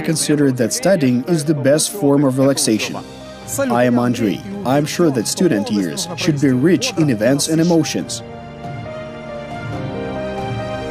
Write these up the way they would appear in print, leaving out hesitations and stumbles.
consider that studying is the best form of relaxation. I am Andrei. I am sure that student years should be rich in events and emotions.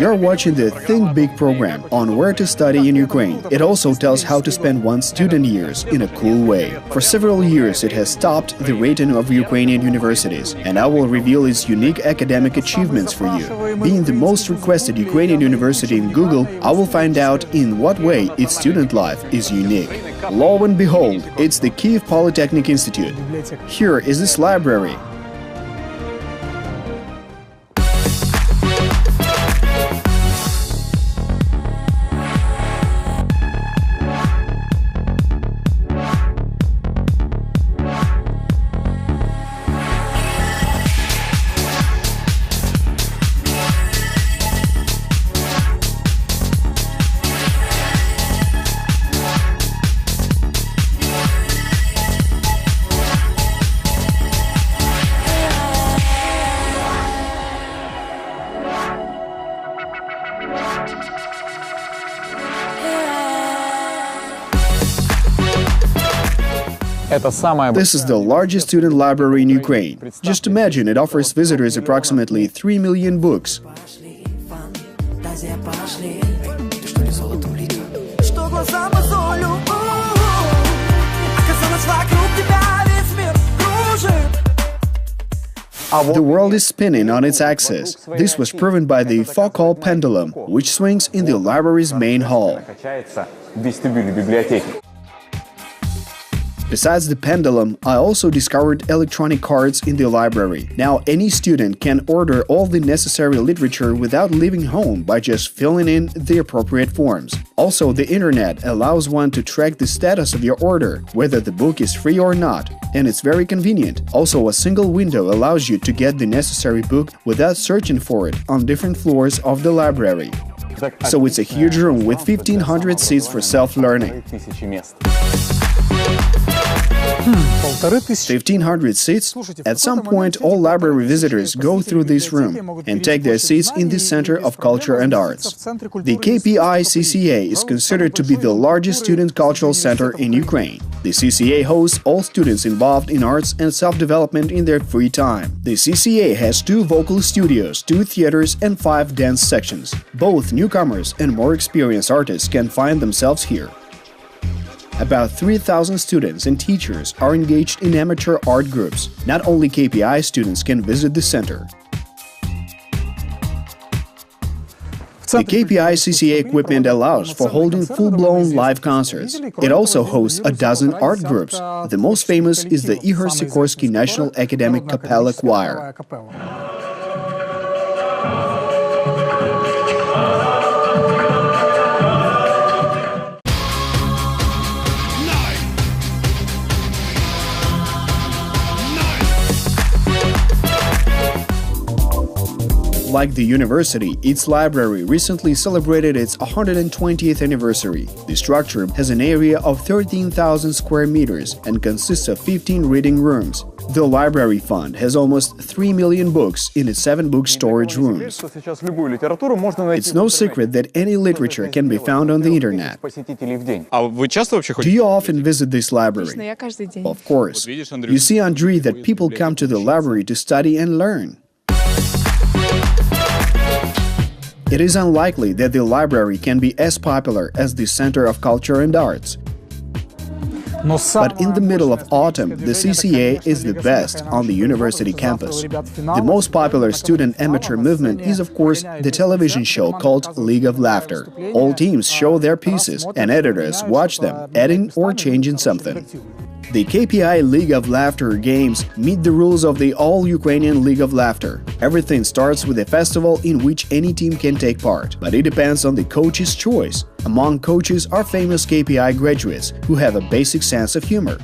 You're watching the Think Big program on where to study in Ukraine. It also tells how to spend one's student years in a cool way. For several years, it has topped the rating of Ukrainian universities, and I will reveal its unique academic achievements for you. Being the most requested Ukrainian university in Google, I will find out in what way its student life is unique. Lo and behold, it's the Kyiv Polytechnic Institute. Here is this library. This is the largest student library in Ukraine. Just imagine, it offers visitors approximately 3 million books. The world is spinning on its axis. This was proven by the Foucault pendulum, which swings in the library's main hall. Besides the pendulum, I also discovered electronic cards in the library. Now any student can order all the necessary literature without leaving home by just filling in the appropriate forms. Also, the internet allows one to track the status of your order, whether the book is free or not, and it's very convenient. Also, a single window allows you to get the necessary book without searching for it on different floors of the library. So it's a huge room with 1,500 seats for self-learning. 1,500 seats? At some point, all library visitors go through this room and take their seats in the Center of Culture and Arts. The KPI CCA is considered to be the largest student cultural center in Ukraine. The CCA hosts all students involved in arts and self-development in their free time. The CCA has 2 vocal studios, 2 theaters and 5 dance sections. Both newcomers and more experienced artists can find themselves here. About 3,000 students and teachers are engaged in amateur art groups. Not only KPI students can visit the center. The KPI CCA equipment allows for holding full-blown live concerts. It also hosts a dozen art groups. The most famous is the Igor Sikorsky National Academic Capella Choir. Like the university, its library recently celebrated its 120th anniversary. The structure has an area of 13,000 square meters and consists of 15 reading rooms. The library fund has almost 3 million books in its 7 book storage rooms. It's no secret that any literature can be found on the internet. Do you often visit this library? Of course. You see, Andrei, that people come to the library to study and learn. It is unlikely that the library can be as popular as the Center of Culture and Arts. But in the middle of autumn, the CCA is the best on the university campus. The most popular student amateur movement is, of course, the television show called League of Laughter. All teams show their pieces, and editors watch them, adding or changing something. The KPI League of Laughter games meet the rules of the All-Ukrainian League of Laughter. Everything starts with a festival in which any team can take part, but it depends on the coach's choice. Among coaches are famous KPI graduates who have a basic sense of humor.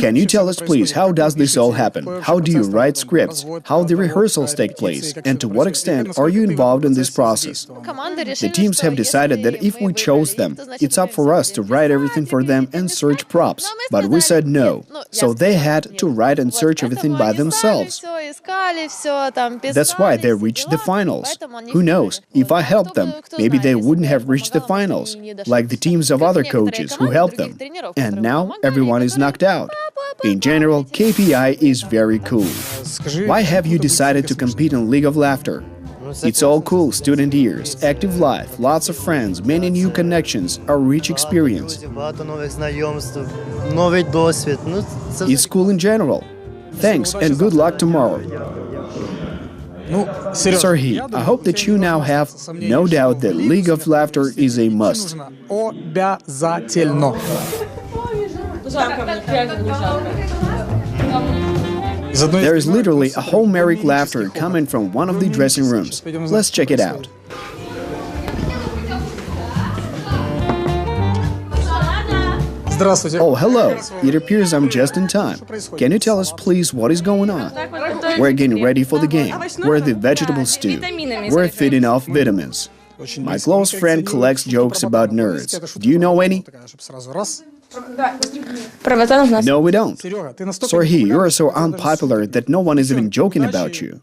Can you tell us, please, how does this all happen? How do you write scripts? How the rehearsals take place? And to what extent are you involved in this process? The teams have decided that if we chose them, it's up for us to write everything for them and search props. But we said no, so they had to write and search everything by themselves. That's why they reached the finals. Who knows, if I helped them, maybe they wouldn't have reached the finals, like the teams of other coaches who helped them. And now everyone is knocked out. In general, KPI is very cool. Why have you decided to compete in League of Laughter? It's all cool, student years, active life, lots of friends, many new connections, a rich experience. It's cool in general. Thanks and good luck tomorrow. Serhiy, I hope that you now have no doubt that League of Laughter is a must. There is literally a Homeric laughter coming from one of the dressing rooms. Let's check it out. Oh, hello. It appears I'm just in time. Can you tell us, please, what is going on? We're getting ready for the game. We're the vegetable stew. We're feeding off vitamins. My close friend collects jokes about nerds. Do you know any? No, we don't. Serhiy, you are so unpopular that no one is even joking about you.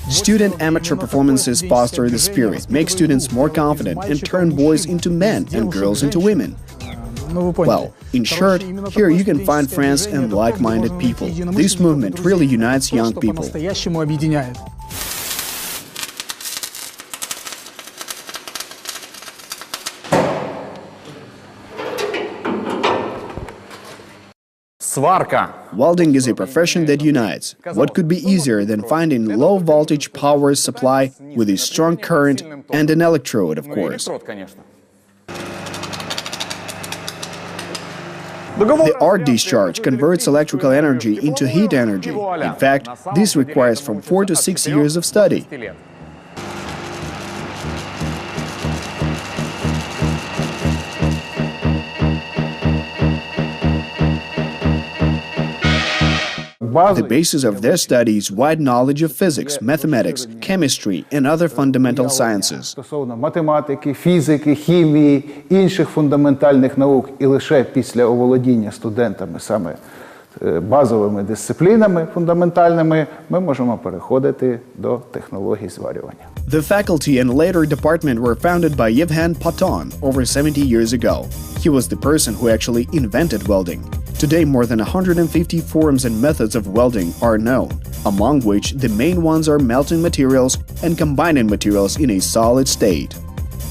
Student amateur performances foster the spirit, make students more confident, and turn boys into men and girls into women. Well, in short, here you can find friends and like-minded people. This movement really unites young people. Welding is a profession that unites. What could be easier than finding low-voltage power supply with a strong current and an electrode, of course. The arc discharge converts electrical energy into heat energy. In fact, this requires from 4 to 6 years of study. The basis of their study is wide knowledge of physics, mathematics, chemistry, and other fundamental sciences. Стосовно математики, фізики, хімії, інших фундаментальних наук, і лише після оволодіння студентами саме базовими дисциплінами фундаментальними ми можемо переходити до технологій зварювання. The faculty and later department were founded by Yevhen Paton over 70 years ago. He was the person who actually invented welding. Today, more than 150 forms and methods of welding are known, among which the main ones are melting materials and combining materials in a solid state.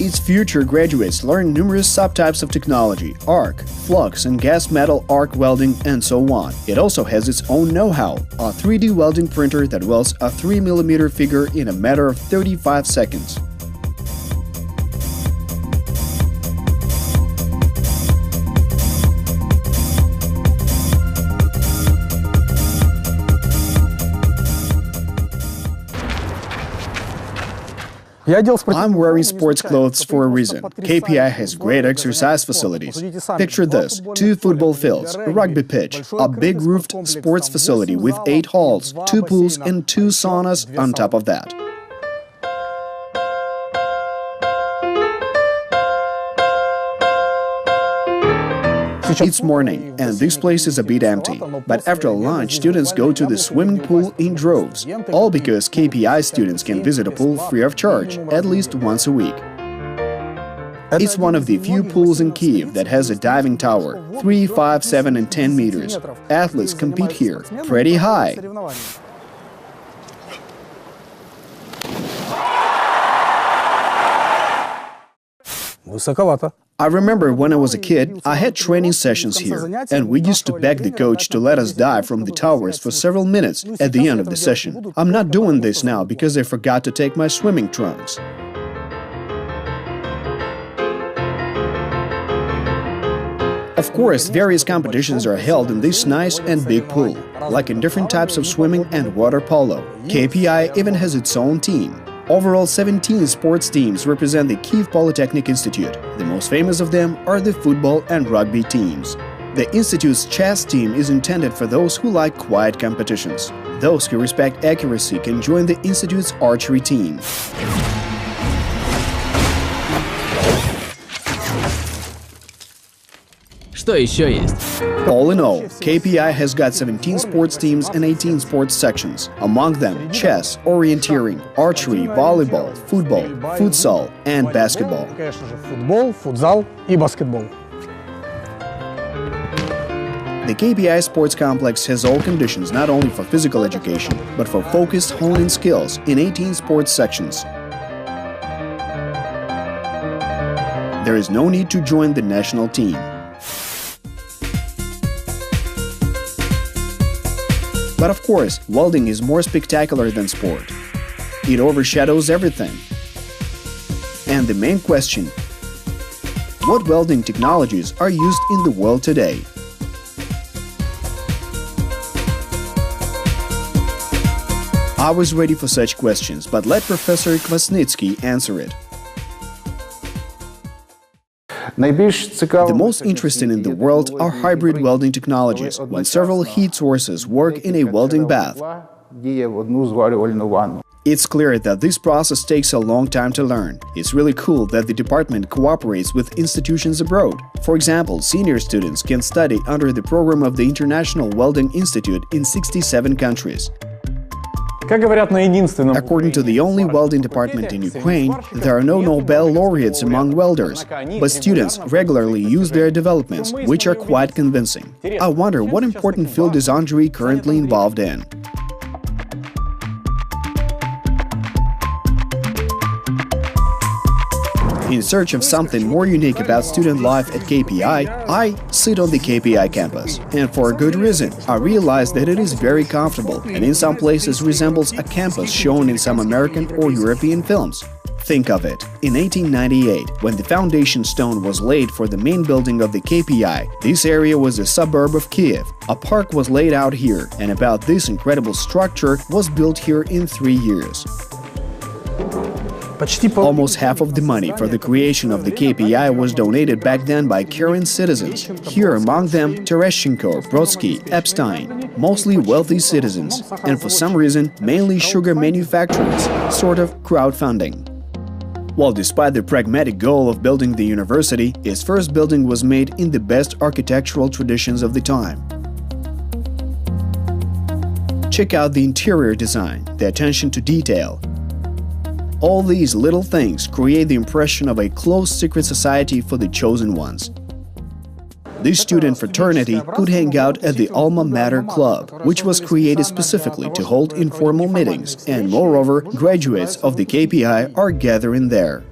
Its future graduates learn numerous subtypes of technology, arc, flux and gas metal arc welding, and so on. It also has its own know-how, a 3D welding printer that welds a 3mm figure in a matter of 35 seconds. I'm wearing sports clothes for a reason. KPI has great exercise facilities. Picture this: 2 football fields, a rugby pitch, a big roofed sports facility with 8 halls, 2 pools and 2 saunas on top of that. It's morning, and this place is a bit empty. But after lunch, students go to the swimming pool in droves, all because KPI students can visit a pool free of charge, at least once a week. It's one of the few pools in Kyiv that has a diving tower, 3, 5, 7 and 10 meters. Athletes compete here, pretty high. I remember when I was a kid, I had training sessions here, and we used to beg the coach to let us dive from the towers for several minutes at the end of the session. I'm not doing this now because I forgot to take my swimming trunks. Of course, various competitions are held in this nice and big pool, like in different types of swimming and water polo. KPI even has its own team. Overall, 17 sports teams represent the Kyiv Polytechnic Institute. The most famous of them are the football and rugby teams. The institute's chess team is intended for those who like quiet competitions. Those who respect accuracy can join the institute's archery team. Что еще есть? All in all, KPI has got 17 sports teams and 18 sports sections. Among them, chess, orienteering, archery, volleyball, football, futsal, and basketball. Конечно же, футбол, футзал и баскетбол. The KPI Sports Complex has all conditions not only for physical education, but for focused honing skills in 18 sports sections. There is no need to join the national team. But of course, welding is more spectacular than sport. It overshadows everything. And the main question: what welding technologies are used in the world today? I was ready for such questions, but let Professor Kvasnitsky answer it. The most interesting in the world are hybrid welding technologies, when several heat sources work in a welding bath. It's clear that this process takes a long time to learn. It's really cool that the department cooperates with institutions abroad. For example, senior students can study under the program of the International Welding Institute in 67 countries. According to the only welding department in Ukraine, there are no Nobel laureates among welders, but students regularly use their developments, which are quite convincing. I wonder what important field is Andrei currently involved in. In search of something more unique about student life at KPI, I sit on the KPI campus. And for a good reason. I realize that it is very comfortable and in some places resembles a campus shown in some American or European films. Think of it. In 1898, when the foundation stone was laid for the main building of the KPI, this area was a suburb of Kiev. A park was laid out here, and about this incredible structure was built here in 3 years. Almost half of the money for the creation of the KPI was donated back then by caring citizens. Here among them Tereshchenko, Brodsky, Epstein, mostly wealthy citizens, and for some reason mainly sugar manufacturers, sort of crowdfunding. Well, despite the pragmatic goal of building the university, its first building was made in the best architectural traditions of the time. Check out the interior design, the attention to detail. All these little things create the impression of a closed secret society for the chosen ones. This student fraternity could hang out at the Alma Mater Club, which was created specifically to hold informal meetings, and moreover, graduates of the KPI are gathering there.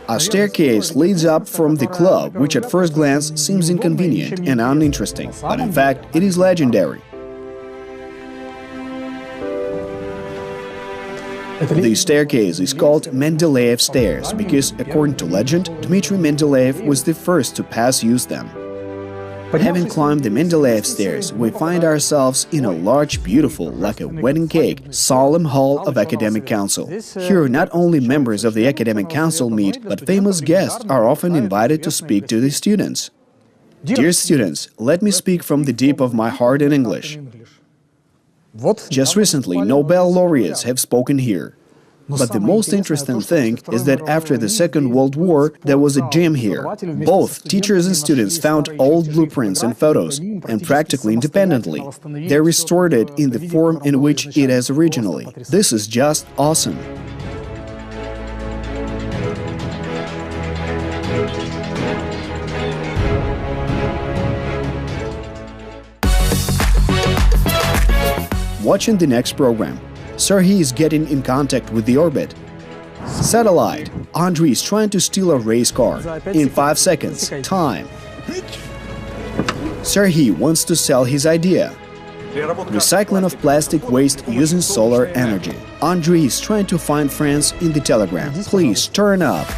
A staircase leads up from the club, which at first glance seems inconvenient and uninteresting, but in fact it is legendary. The staircase is called Mendeleev stairs because, according to legend, Dmitry Mendeleev was the first to use them. Having climbed the Mendeleev stairs, we find ourselves in a large, beautiful, like a wedding cake, solemn hall of Academic Council. Here not only members of the Academic Council meet, but famous guests are often invited to speak to the students. Dear students, let me speak from the deep of my heart in English. Just recently, Nobel laureates have spoken here. But the most interesting thing is that after the Second World War, there was a gym here. Both teachers and students found old blueprints and photos, and practically independently, they restored it in the form in which it is originally. This is just awesome. Watching the next program. Serhiy is getting in contact with the orbit. Satellite. Andrei is trying to steal a race car. In 5 seconds. Time. Serhiy wants to sell his idea. Recycling of plastic waste using solar energy. Andrei is trying to find friends in the Telegram. Please turn up.